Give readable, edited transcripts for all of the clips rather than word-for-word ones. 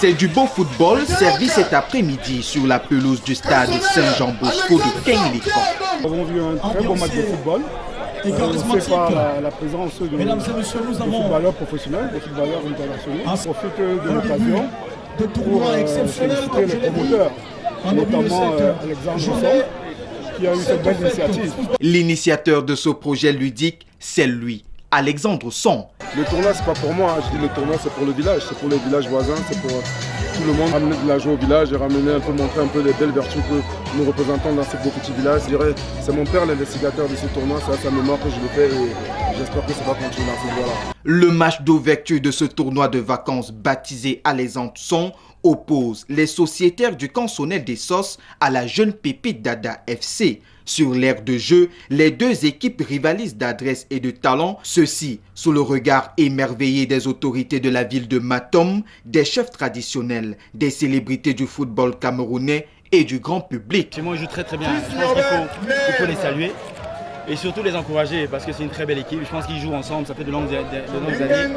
C'est du beau football servi cet après-midi sur la pelouse du stade Saint-Jean-Bosco de Kenglico. Nous avons vu un très bon match de football. C'est par la présence de footballeurs professionnels, de footballeurs internationaux. On profite de l'occasion pour féliciter les promoteurs, notamment Alexandre Son, qui a eu cette belle initiative. L'initiateur de ce projet ludique, c'est lui, Alexandre Son. Le tournoi, c'est pas pour moi, je dis le tournoi, c'est pour le village, c'est pour les villages voisins, c'est pour tout le monde. Ramener de la joie au village et ramener un peu, montrer un peu les belles vertus que nous représentons dans ces beaux petits villages. Je dirais, c'est mon père l'investigateur de ce tournoi, c'est à mémoire que je le fais et j'espère que ça va continuer dans cette voie-là. Le match d'ouverture de ce tournoi de vacances baptisé Alexandre Son oppose les sociétaires du Cansonnet des Sauces à la jeune pépite Dada FC. Sur l'aire de jeu, les deux équipes rivalisent d'adresse et de talent, ceci sous le regard émerveillé des autorités de la ville de Matom, des chefs traditionnels, des célébrités du football camerounais et du grand public. Chez moi, ils jouent très bien. Je pense qu'il faut les saluer et surtout les encourager parce que c'est une très belle équipe. Je pense qu'ils jouent ensemble, ça fait de longues années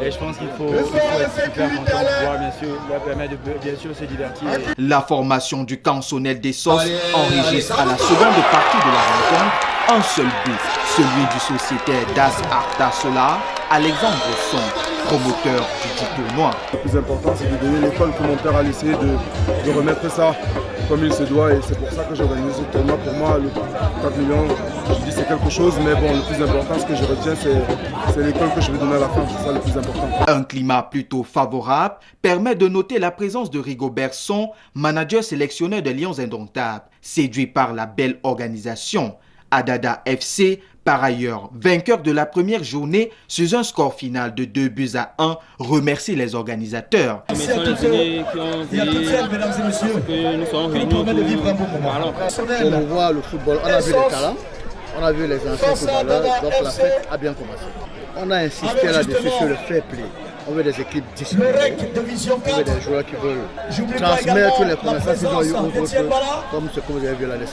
et je pense qu'il faut être super content de pouvoir bien sûr leur permettre de bien sûr se divertir. La formation du Cansonnet des Sauces enregistre à la seconde partie de la rencontre un seul but, celui du sociétaire Das Arta Solar, Alexandre Son, promoteur du dit tournoi. Le plus important, c'est de donner l'école que mon père a laissé, de remettre ça comme il se doit et c'est pour ça que j'ai organisé ce tournoi. Pour moi, le 4 millions, je dis c'est quelque chose, mais bon, le plus important, ce que je retiens, c'est l'école que je vais donner à la fin, c'est ça le plus important. Un climat plutôt favorable permet de noter la présence de Rigobert Son, manager sélectionneur de Lions Indomptables, séduit par la belle organisation. Adada FC, par ailleurs vainqueur de la première journée sur un score final de 2-1, remercie les organisateurs. Merci à toutes celles qui ont veillé que nous soyons réunis autour pour promouvoir le football. On a vu les talents, on a vu les anciens footballeurs, donc la fête a bien commencé. On a insisté là-dessus sur le fair play. On veut des équipes disciplinées, on veut des joueurs qui veulent transmettre les connaissances qu'ils ont eues aux autres, comme ce que vous avez vu là, les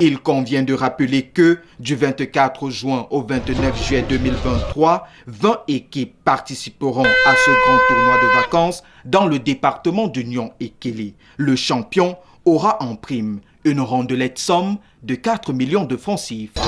Il convient de rappeler que du 24 juin au 29 juillet 2023, 20 équipes participeront à ce grand tournoi de vacances dans le département d'Union Ekele. Le champion aura en prime une rondelette somme de 4 millions de francs CFA.